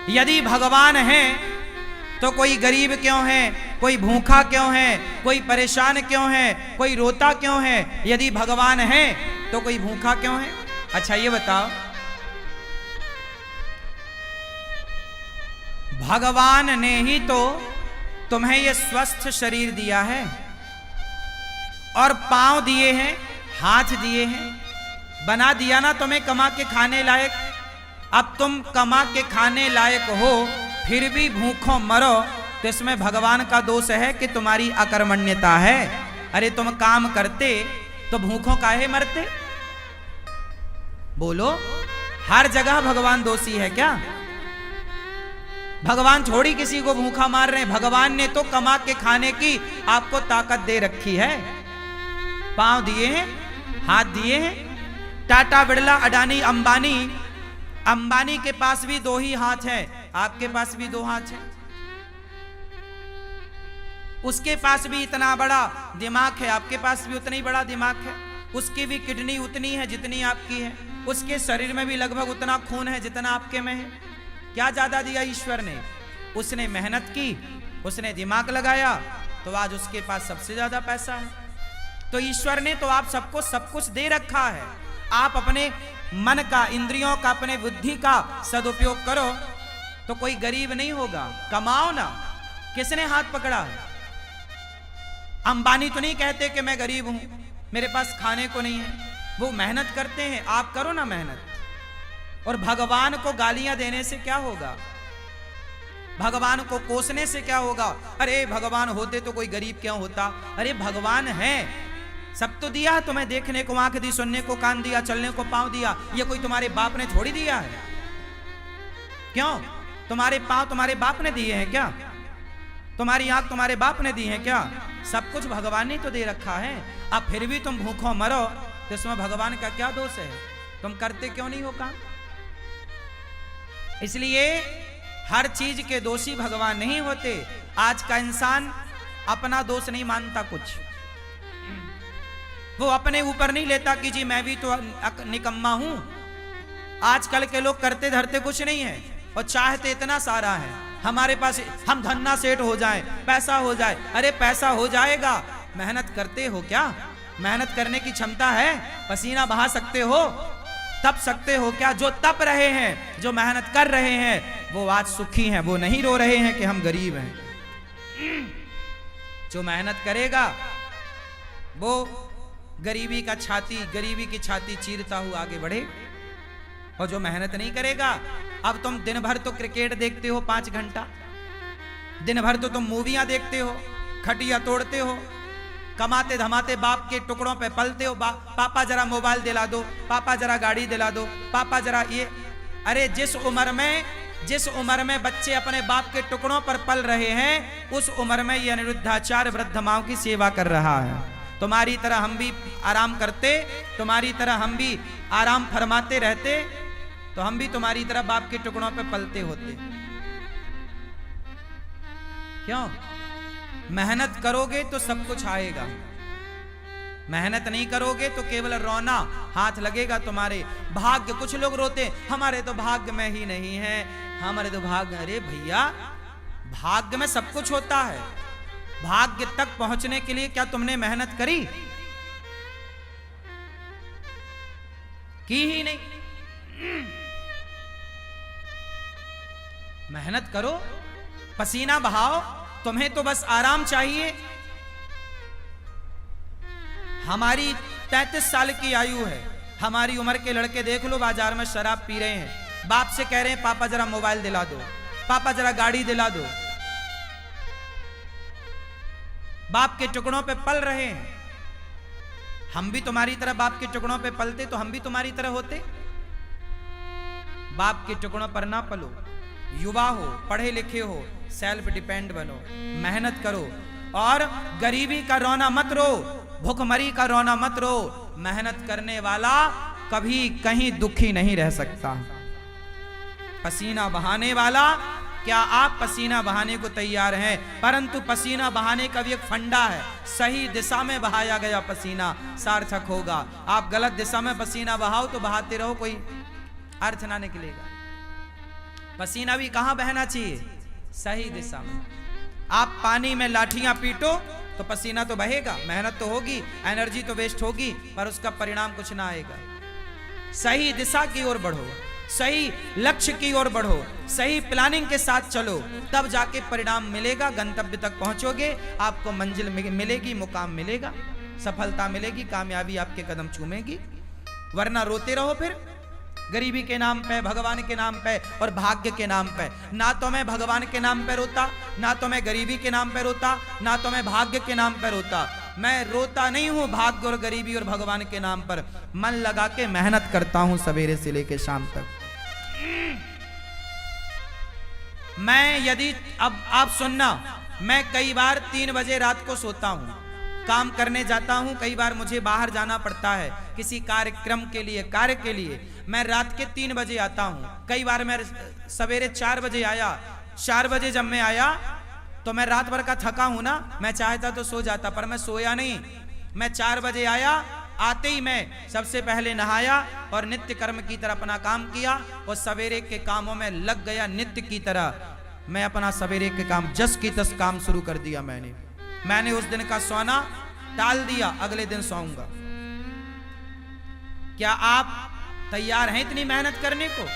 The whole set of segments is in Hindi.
यदि भगवान है तो कोई गरीब क्यों है, कोई भूखा क्यों है, कोई परेशान क्यों है, कोई रोता क्यों है? यदि भगवान है तो कोई भूखा क्यों है? अच्छा ये बताओ, भगवान ने ही तो तुम्हें ये स्वस्थ शरीर दिया है और पांव दिए हैं, हाथ दिए हैं, बना दिया ना तुम्हें कमा के खाने लायक। अब तुम कमा के खाने लायक हो फिर भी भूखों मरो तो इसमें भगवान का दोष है कि तुम्हारी अकर्मण्यता है। अरे तुम काम करते तो भूखों काहे मरते? बोलो, हर जगह भगवान दोषी है क्या? भगवान थोड़ी किसी को भूखा मार रहे हैं। भगवान ने तो कमा के खाने की आपको ताकत दे रखी है। पांव दिए हैं, हाथ दिए हैं। टाटा, बिड़ला, अडानी, अंबानी, अंबानी के पास भी दो ही हाथ है, आपके पास भी दो हाथ है। उसके पास भी इतना बड़ा दिमाग है, आपके पास भी उतना ही बड़ा दिमाग है। उसकी भी किडनी उतनी है जितनी आपकी है। उसके शरीर में भी लगभग उतना खून है जितना आपके में है। क्या ज्यादा दिया ईश्वर ने? उसने मेहनत की, उसने दिमाग लगाया, तो आज उसके पास सबसे ज्यादा पैसा है। तो ईश्वर ने तो आप सबको सब कुछ दे रखा है। आप अपने मन का, इंद्रियों का, अपने बुद्धि का सदुपयोग करो तो कोई गरीब नहीं होगा। कमाओ ना। किसने हाथ पकड़ा है? अंबानी तो नहीं कहते कि मैं गरीब हूं, मेरे पास खाने को नहीं है। वो मेहनत करते हैं, आप करो ना मेहनत। और भगवान को गालियां देने से क्या होगा? भगवान को कोसने से क्या होगा? अरे भगवान होते तो कोई गरीब क्यों होता? अरे भगवान है, सब तो दिया तुम्हें। देखने को आंख दी, सुनने को कान दिया, चलने को पांव दिया। ये कोई तुम्हारे बाप ने थोड़ी दिया है। क्यों? तुम्हारे पांव तुम्हारे बाप ने दिए हैं क्या? तुम्हारी आंख तुम्हारे बाप ने दी है क्या? सब कुछ भगवान ने तो दे रखा है। अब फिर भी तुम भूखों मरो तो इसमें भगवान का क्या दोष है? तुम करते क्यों नहीं हो काम? इसलिए हर चीज के दोषी भगवान नहीं होते। आज का इंसान अपना दोष नहीं मानता कुछ। वो अपने ऊपर नहीं लेता कि जी मैं भी तो निकम्मा हूं। आजकल के लोग करते धरते कुछ नहीं है और चाहते इतना सारा है। हमारे पास हम धन्ना सेठ हो जाएं, पैसा हो जाए। अरे पैसा हो जाएगा, मेहनत करते हो क्या? मेहनत करने की क्षमता है? पसीना बहा सकते हो? तप सकते हो क्या? जो तप रहे हैं, जो मेहनत कर रहे हैं, वो आज सुखी हैं। वो नहीं रो रहे हैं कि हम गरीब हैं। जो मेहनत करेगा वो गरीबी की छाती चीरता हुआ आगे बढ़े। और जो मेहनत नहीं करेगा, अब तुम दिन भर तो क्रिकेट देखते हो 5 घंटा, दिन भर तो तुम मूवियां देखते हो, खटिया तोड़ते हो, कमाते धमाते बाप के टुकड़ों पे पलते हो। पापा जरा मोबाइल दिला दो, पापा जरा गाड़ी दिला दो, पापा जरा ये। अरे जिस उम्र में बच्चे अपने बाप के टुकड़ों पर पल रहे हैं, उस उम्र में ये अनिरुद्धाचार्य वृद्ध माओ की सेवा कर रहा है। तुम्हारी तरह हम भी आराम करते, तुम्हारी तरह हम भी आराम फरमाते रहते, तो हम भी तुम्हारी तरह बाप के टुकड़ों पे पलते होते। क्यों? मेहनत करोगे तो सब कुछ आएगा। मेहनत नहीं करोगे तो केवल रोना हाथ लगेगा तुम्हारे। भाग्य, कुछ लोग रोते हमारे तो भाग्य में ही नहीं है, हमारे तो भाग्य। अरे भैया, भाग्य में सब कुछ होता है। भाग्य तक पहुंचने के लिए क्या तुमने मेहनत करी? की ही नहीं। मेहनत करो, पसीना बहाओ। तुम्हें तो बस आराम चाहिए। हमारी 33 साल की आयु है। हमारी उम्र के लड़के देख लो, बाजार में शराब पी रहे हैं, बाप से कह रहे हैं पापा जरा मोबाइल दिला दो, पापा जरा गाड़ी दिला दो। बाप के टुकड़ों पे पल रहे हैं। हम भी तुम्हारी तरह बाप के टुकड़ों पे पलते तो हम भी तुम्हारी तरह होते। बाप के टुकड़ों पर ना पलो। युवा हो, पढ़े लिखे हो, सेल्फ डिपेंड बनो, मेहनत करो। और गरीबी का रोना मत रो, भूखमरी का रोना मत रो। मेहनत करने वाला कभी कहीं दुखी नहीं रह सकता। पसीना बहाने वाला, क्या आप पसीना बहाने को तैयार हैं? परंतु पसीना बहाने का भी एक फंडा है। सही दिशा में बहाया गया पसीना सार्थक होगा। आप गलत दिशा में पसीना बहाओ तो बहाते रहो, कोई अर्थ ना निकलेगा। पसीना भी कहां बहना चाहिए? सही दिशा में। आप पानी में लाठियां पीटो तो पसीना तो बहेगा, मेहनत तो होगी, एनर्जी तो वेस्ट होगी, पर उसका परिणाम कुछ ना आएगा। सही दिशा की ओर बढ़ो, सही लक्ष्य की ओर बढ़ो, सही प्लानिंग के साथ चलो, तब जाके परिणाम मिलेगा, गंतव्य तक पहुंचोगे, आपको मंजिल मिलेगी, मुकाम मिलेगा, सफलता मिलेगी, कामयाबी आपके कदम चूमेगी। वरना रोते रहो फिर गरीबी के नाम पे, भगवान के नाम पे और भाग्य के नाम पे। ना तो मैं भगवान के नाम पे रोता, ना तो मैं गरीबी के नाम पे रोता, ना तो मैं भाग्य के नाम पे रोता। मैं रोता नहीं हूं भाग्य और गरीबी और भगवान के नाम पर, मन लगा के मेहनत करता हूं सवेरे से लेके शाम तक। मैं यदि अब आप सुनना, मैं कई बार 3 बजे रात को सोता हूं, काम करने जाता हूं, कई बार मुझे बाहर जाना पड़ता है किसी कार्यक्रम के लिए, कार्य के लिए, मैं रात के 3 बजे आता हूं। कई बार मैं सवेरे 4 बजे आया, 4 बजे जब मैं आया तो मैं रात भर का थका हूं ना, मैं चाहता तो सो जाता, पर मैं सोया नहीं। मैं 4 बजे आया, आते ही मैं सबसे पहले नहाया और नित्य कर्म की तरह अपना काम किया और सवेरे के कामों में लग गया नित्य की तरह। मैं अपना सवेरे के काम जस की तस काम शुरू कर दिया। मैंने उस दिन का सोना टाल दिया, अगले दिन सोऊंगा। क्या आप तैयार हैं इतनी मेहनत करने को?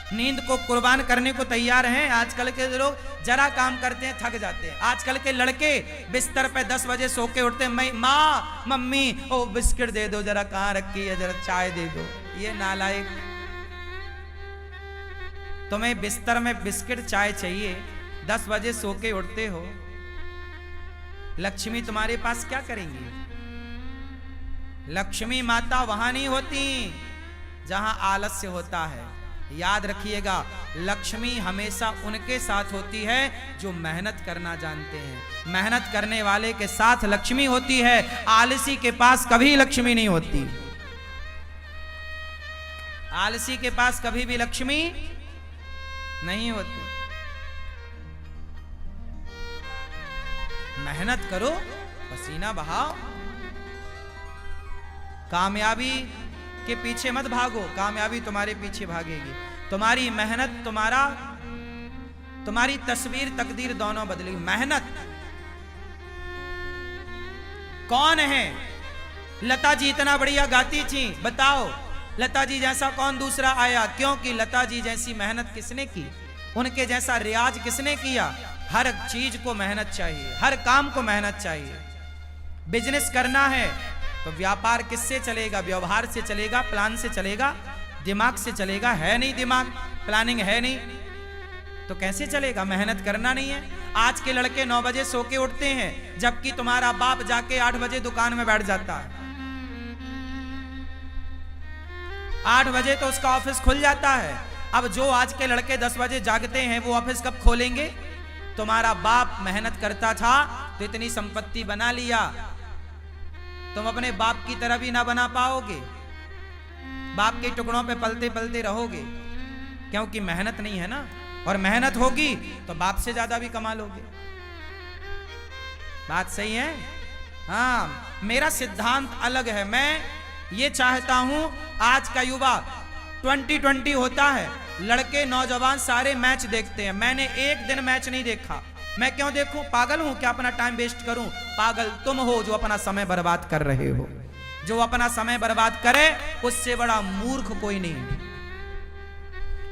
नींद को कुर्बान करने को तैयार हैं? आजकल के लोग जरा काम करते हैं थक जाते हैं। आजकल के लड़के बिस्तर पे 10 बजे सो के उठते हैं, माँ मम्मी ओ बिस्किट दे दो, जरा कहाँ रखी है, जरा चाय दे दो। ये नालायक, तुम्हें बिस्तर में बिस्किट चाय चाहिए, 10 बजे सो के उठते हो। लक्ष्मी तुम्हारे पास क्या करेंगी? लक्ष्मी माता वहां नहीं होती जहां आलस्य होता है। याद रखिएगा, लक्ष्मी हमेशा उनके साथ होती है जो मेहनत करना जानते हैं। मेहनत करने वाले के साथ लक्ष्मी होती है, आलसी के पास कभी लक्ष्मी नहीं होती। आलसी के पास कभी भी लक्ष्मी नहीं होती। मेहनत करो, पसीना बहाओ, कामयाबी के पीछे मत भागो, कामयाबी तुम्हारे पीछे भागेगी। तुम्हारी मेहनत तुम्हारी तस्वीर तकदीर दोनों बदलेगी। मेहनत कौन है? लता जी इतना बढ़िया गाती थी, बताओ लता जी जैसा कौन दूसरा आया? क्योंकि लता जी जैसी मेहनत किसने की? उनके जैसा रियाज किसने किया? हर चीज को मेहनत चाहिए, हर काम को मेहनत चाहिए। बिजनेस करना है तो व्यापार किससे चलेगा? व्यवहार से चलेगा, प्लान से चलेगा, दिमाग से चलेगा। है नहीं दिमाग, प्लानिंग है नहीं, तो कैसे चलेगा? मेहनत करना नहीं है। आज के लड़के 9 बजे सो के उठते हैं, जबकि तुम्हारा बाप जाके 8 बजे दुकान में बैठ जाता है। 8 बजे तो उसका ऑफिस खुल जाता है। अब जो आज के लड़के 10 बजे जागते हैं, वो ऑफिस कब खोलेंगे? तुम्हारा बाप मेहनत करता था तो इतनी संपत्ति बना लिया, तुम अपने बाप की तरह भी ना बना पाओगे। बाप के टुकड़ों पे पलते पलते रहोगे, क्योंकि मेहनत नहीं है ना। और मेहनत होगी तो बाप से ज्यादा भी कमा लोगे। बात सही है? हाँ, मेरा सिद्धांत अलग है। मैं ये चाहता हूं आज का युवा 2020 होता है, लड़के नौजवान सारे मैच देखते हैं। मैंने एक दिन मैच नहीं देखा। मैं क्यों देखूं? पागल हूं क्या अपना टाइम वेस्ट करूं? पागल तुम हो जो अपना समय बर्बाद कर रहे हो। जो अपना समय बर्बाद करे उससे बड़ा मूर्ख कोई नहीं।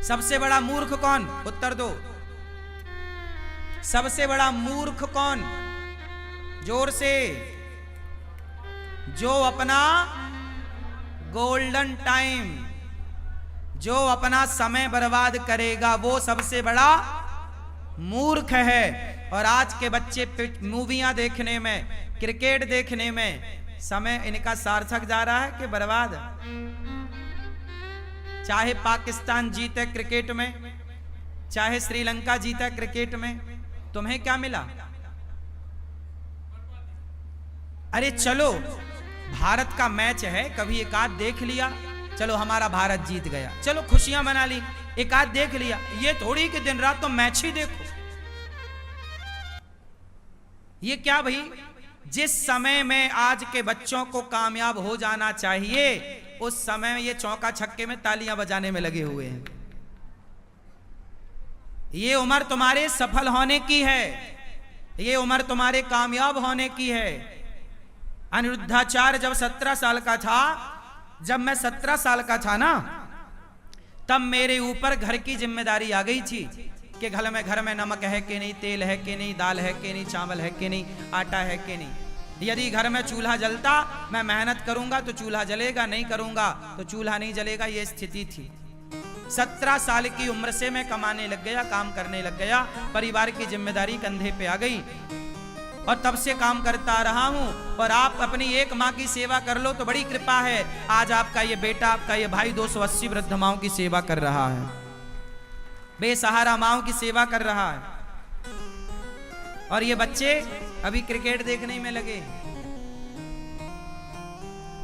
सबसे बड़ा मूर्ख कौन? उत्तर दो। सबसे बड़ा मूर्ख कौन? जोर से। जो अपना गोल्डन टाइम, जो अपना समय बर्बाद करेगा, वो सबसे बड़ा मूर्ख है। और आज के बच्चे मूवियां देखने में, क्रिकेट देखने में समय इनका सार्थक जा रहा है कि बर्बाद? चाहे पाकिस्तान जीते क्रिकेट में, चाहे श्रीलंका जीता क्रिकेट में, तुम्हें क्या मिला? अरे चलो, भारत का मैच है, कभी एक आध देख लिया, चलो हमारा भारत जीत गया, चलो खुशियां मना ली, एक आध देख लिया। ये थोड़ी कि दिन रात तो मैच ही देखो। ये क्या भाई? जिस समय में आज के बच्चों को कामयाब हो जाना चाहिए, उस समय में ये चौका छक्के में तालियां बजाने में लगे हुए हैं। ये उम्र तुम्हारे सफल होने की है, ये उम्र तुम्हारे कामयाब होने की है। अनिरुद्धाचार्य जब 17 साल का था, जब मैं 17 साल का था ना, तब मेरे ऊपर घर की जिम्मेदारी आ गई थी कि घर में नमक है कि नहीं, तेल है कि नहीं, दाल है कि नहीं, चावल है कि नहीं, आटा है कि नहीं। यदि घर में चूल्हा जलता, मैं मेहनत करूंगा तो चूल्हा जलेगा, नहीं करूंगा तो चूल्हा नहीं जलेगा, ये स्थिति थी। 17 साल की उम्र से मैं कमाने लग गया, काम करने लग गया, परिवार की जिम्मेदारी कंधे पे आ गई और तब से काम करता रहा हूं। और आप अपनी एक माँ की सेवा कर लो तो बड़ी कृपा है। आज आपका ये बेटा, आपका ये भाई 280 वृद्ध माओं की सेवा कर रहा है, बेसहारा माओं की सेवा कर रहा है। और ये बच्चे अभी क्रिकेट देखने में लगे,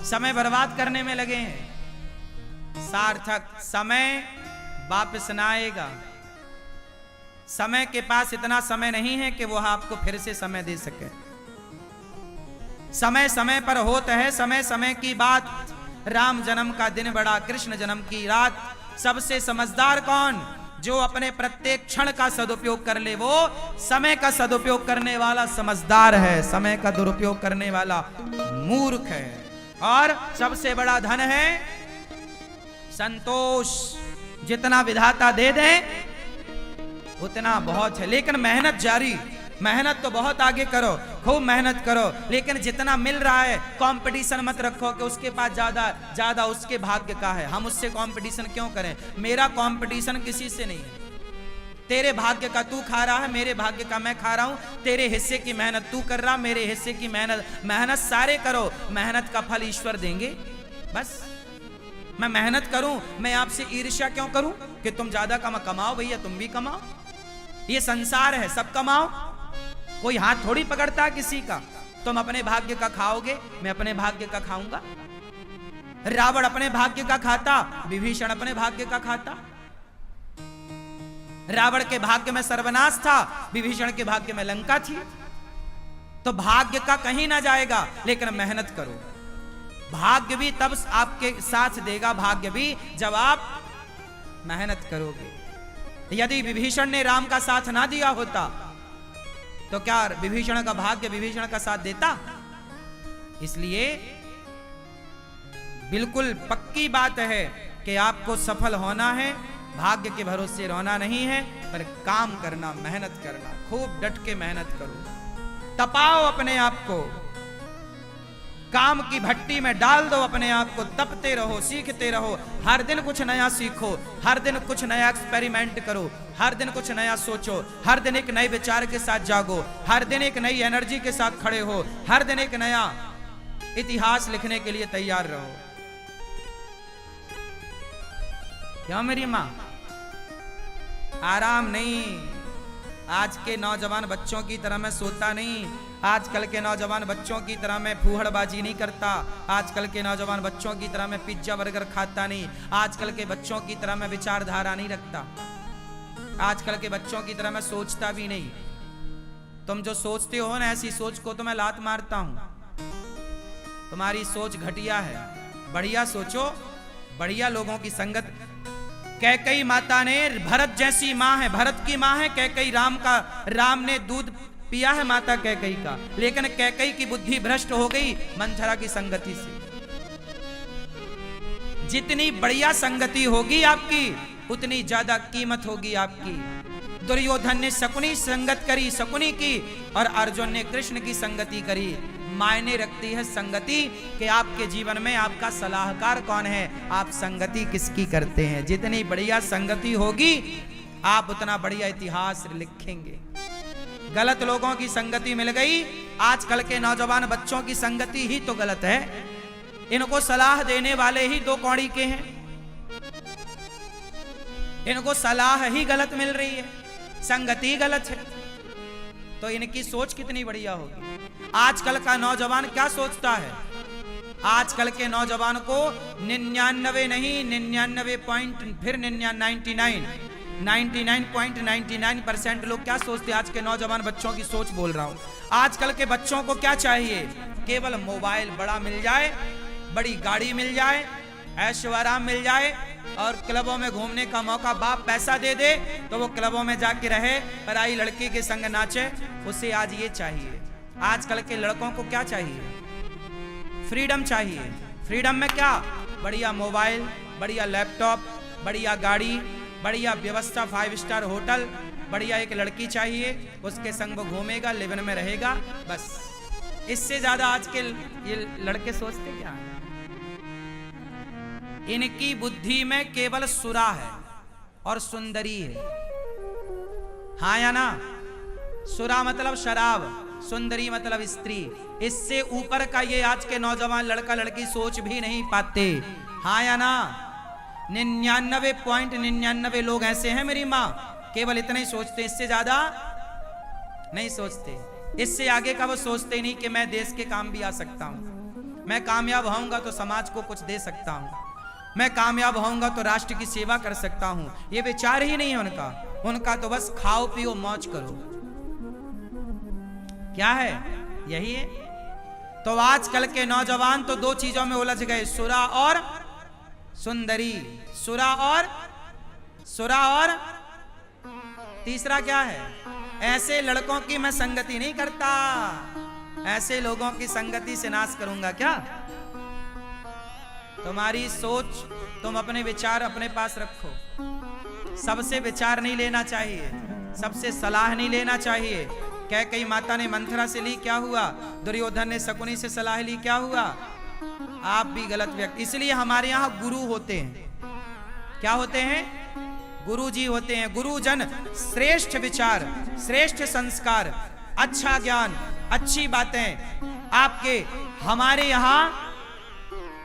समय बर्बाद करने में लगे हैं। सार्थक समय वापस ना आएगा। समय के पास इतना समय नहीं है कि वो आपको फिर से समय दे सके। समय समय पर होता है, समय समय की बात। राम जन्म का दिन बड़ा, कृष्ण जन्म की रात। सबसे समझदार कौन? जो अपने प्रत्येक क्षण का सदुपयोग कर ले, वो समय का सदुपयोग करने वाला समझदार है। समय का दुरुपयोग करने वाला मूर्ख है। और सबसे बड़ा धन है संतोष। जितना विधाता दे दे उतना बहुत है, लेकिन मेहनत जारी। मेहनत तो बहुत आगे करो, खूब मेहनत करो, लेकिन जितना मिल रहा है कंपटीशन मत रखो कि उसके पास ज्यादा उसके भाग्य का है, हम उससे कंपटीशन क्यों करें। मेरा कंपटीशन किसी से नहीं है। तेरे भाग्य का तू खा रहा है, मेरे भाग्य का मैं खा रहा हूं। तेरे हिस्से की मेहनत तू कर रहा, मेरे हिस्से की मेहनत सारे करो। मेहनत का फल ईश्वर देंगे। बस मैं मेहनत करूं, मैं आपसे ईर्ष्या क्यों करूं कि तुम ज्यादा कमाओ। भैया तुम भी कमाओ, ये संसार है, सब कमाओ। कोई हाथ थोड़ी पकड़ता किसी का। तुम अपने भाग्य का खाओगे, मैं अपने भाग्य का खाऊंगा। रावण अपने भाग्य का खाता, विभीषण अपने भाग्य का खाता। रावण के भाग्य में सर्वनाश था, विभीषण के भाग्य में लंका थी। तो भाग्य का कहीं ना जाएगा, लेकिन मेहनत करो। भाग्य भी तब आपके साथ देगा, भाग्य भी जब आप मेहनत करोगे। यदि विभीषण ने राम का साथ ना दिया होता तो क्या विभीषण का भाग्य विभीषण का साथ देता? इसलिए बिल्कुल पक्की बात है कि आपको सफल होना है, भाग्य के भरोसे रहना नहीं है, पर काम करना, मेहनत करना। खूब डट के मेहनत करो, तपाओ अपने आप को, काम की भट्टी में डाल दो अपने आप को, तपते रहो, सीखते रहो। हर दिन कुछ नया सीखो, हर दिन कुछ नया एक्सपेरिमेंट करो, हर दिन कुछ नया सोचो, हर दिन एक नए विचार के साथ जागो, हर दिन एक नई एनर्जी के साथ खड़े हो, हर दिन एक नया इतिहास लिखने के लिए तैयार रहो। क्यों मेरी मां? आराम नहीं। आज के नौजवान बच्चों की तरह मैं सोता नहीं, आजकल के नौजवान बच्चों की तरह मैं फूहड़बाजी नहीं करता, आजकल के नौजवान बच्चों की तरह मैं पिज्जा बर्गर खाता नहीं, आजकल के बच्चों की तरह मैं विचारधारा नहीं रखता, आजकल के बच्चों की तरह मैं सोचता भी नहीं। तुम जो सोचते हो ना, ऐसी सोच को तो मैं लात मारता हूं। तुम्हारी सोच घटिया है, बढ़िया सोचो, बढ़िया लोगों की संगत। कैकई माता ने, भरत जैसी माँ है, भरत की माँ है कैकई, राम ने दूध पिया है माता कैकई का, लेकिन कैकई की बुद्धि भ्रष्ट हो गई मंथरा की संगति से। जितनी बढ़िया संगति होगी आपकी, उतनी ज्यादा कीमत होगी आपकी। दुर्योधन ने शकुनी संगत करी, शकुनी की, और अर्जुन ने कृष्ण की संगति करी। मायने रखती है संगति कि आपके जीवन में आपका सलाहकार कौन है, आप संगति किसकी करते हैं। जितनी बढ़िया संगति होगी, आप उतना बढ़िया इतिहास लिखेंगे। गलत लोगों की संगति मिल गई, आजकल के नौजवान बच्चों की संगति ही तो गलत है। इनको सलाह देने वाले ही दो कौड़ी के हैं, इनको सलाह ही गलत मिल रही है, संगति गलत है, तो इनकी सोच कितनी बढ़िया होगी। आजकल का नौजवान क्या सोचता है? आजकल के नौजवान को 99 नहीं, 99 पॉइंट, फिर 99.99% लोग क्या सोचते हैं? आज के नौजवान बच्चों की सोच बोल रहा हूं। आजकल के बच्चों को क्या चाहिए? केवल मोबाइल बड़ा मिल जाए, बड़ी गाड़ी मिल जाए, ऐशो आराम मिल जाए और क्लबों में घूमने का मौका, बाप पैसा दे दे तो वो क्लबों में जाके रहे, पराई लड़की के संग नाचे, उसे आज ये चाहिए। आजकल के लड़कों को क्या चाहिए? फ्रीडम चाहिए। फ्रीडम में क्या? बढ़िया मोबाइल, बढ़िया लैपटॉप, बढ़िया गाड़ी, बढ़िया व्यवस्था, 5 स्टार होटल, बढ़िया एक लड़की चाहिए, उसके संग वो घूमेगा, लिवन में रहेगा, बस। इससे ज्यादा आज के ये लड़के सोचते क्या है? इनकी बुद्धि में केवल सुरा है और सुंदरी है। हाँ या ना? सुरा मतलब शराब, सुंदरी मतलब स्त्री। इससे ऊपर का ये आज के नौजवान लड़का लड़की सोच भी नहीं पाते। हाँ या ना? 99.99 लोग ऐसे हैं मेरी माँ, केवल इतना ही सोचते, इससे ज्यादा नहीं सोचते। इससे आगे का वो सोचते ही नहीं कि मैं देश के काम भी आ सकता हूं, मैं कामयाब होऊंगा तो समाज को कुछ दे सकता हूं, मैं कामयाब होऊंगा तो राष्ट्र की सेवा कर सकता हूं। ये विचार ही नहीं है उनका। उनका तो बस खाओ पियो मौज करो। क्या है? यही है। तो आजकल के नौजवान तो 2 चीजों में उलझ गए, सुरा और सुंदरी। सुरा और तीसरा क्या है? ऐसे लड़कों की मैं संगति नहीं करता, ऐसे लोगों की संगति से नाश करूंगा क्या? तुम्हारी सोच, तुम अपने विचार अपने पास रखो। सबसे विचार नहीं लेना चाहिए, सबसे सलाह नहीं लेना चाहिए। कैकेयी माता ने मंथरा से ली, क्या हुआ? दुर्योधन ने शकुनी से सलाह ली, क्या हुआ? आप भी गलत व्यक्ति। इसलिए हमारे यहाँ गुरु होते हैं। क्या होते हैं? गुरु जी होते हैं। गुरुजन श्रेष्ठ विचार, श्रेष्ठ संस्कार, अच्छा ज्ञान, अच्छी बातें आपके।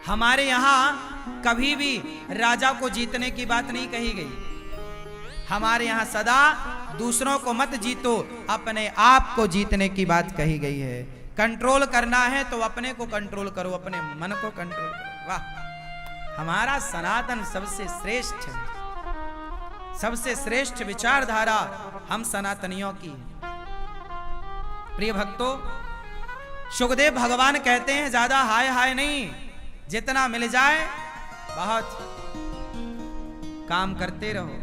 हमारे यहाँ कभी भी राजा को जीतने की बात नहीं कही गई। हमारे यहाँ सदा दूसरों को मत जीतो, अपने आप को जीतने की बात कही गई है। कंट्रोल करना है तो अपने को कंट्रोल करो, अपने मन को कंट्रोल करो। वाह, हमारा सनातन सबसे श्रेष्ठ है, सबसे श्रेष्ठ विचारधारा हम सनातनियों की है। प्रिय भक्तों, सुखदेव भगवान कहते हैं ज्यादा हाय हाय नहीं, जितना मिल जाए बहुत। काम करते रहो,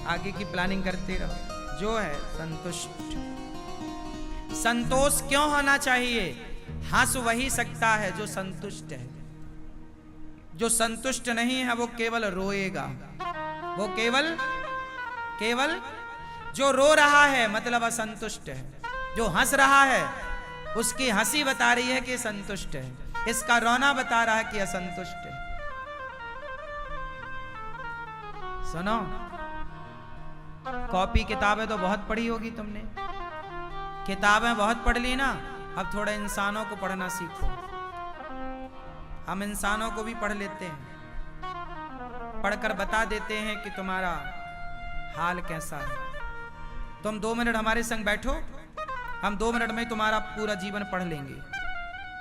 आगे की प्लानिंग करते रहो, जो है संतुष्ट। संतोष क्यों होना चाहिए? हंस वही सकता है जो संतुष्ट है। जो संतुष्ट नहीं है वो केवल रोएगा। वो केवल जो रो रहा है मतलब असंतुष्ट है, जो हंस रहा है उसकी हंसी बता रही है कि संतुष्ट है, इसका रोना बता रहा है कि असंतुष्ट है। सुनो, कॉपी किताबें तो बहुत पढ़ी होगी तुमने, किताबें बहुत पढ़ ली ना, अब थोड़ा इंसानों को पढ़ना सीखो। हम इंसानों को भी पढ़ लेते हैं, पढ़कर बता देते हैं कि तुम्हारा हाल कैसा है। तुम 2 मिनट हमारे संग बैठो, हम 2 मिनट में तुम्हारा पूरा जीवन पढ़ लेंगे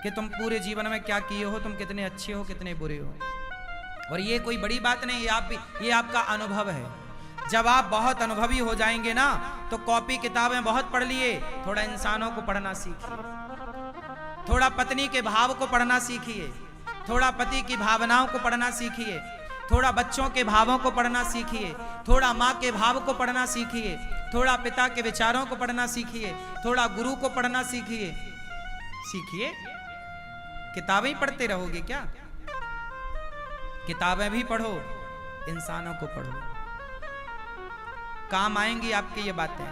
कि तुम पूरे जीवन में क्या किए हो, तुम कितने अच्छे हो, कितने बुरे हो। और ये कोई बड़ी बात नहीं, ये आपका अनुभव है। जब आप बहुत अनुभवी हो जाएंगे ना, तो कॉपी किताबें बहुत पढ़ लिए, थोड़ा इंसानों को पढ़ना सीखिए, थोड़ा पत्नी के भाव को पढ़ना सीखिए, थोड़ा पति की भावनाओं को पढ़ना सीखिए, थोड़ा बच्चों के भावों को पढ़ना सीखिए, थोड़ा माँ के भाव को पढ़ना सीखिए, थोड़ा पिता के विचारों को पढ़ना सीखिए, थोड़ा गुरु को पढ़ना सीखिए। किताबें ही पढ़ते रहोगे क्या? किताबें भी पढ़ो, इंसानों को पढ़ो, काम आएंगी आपकी ये बातें।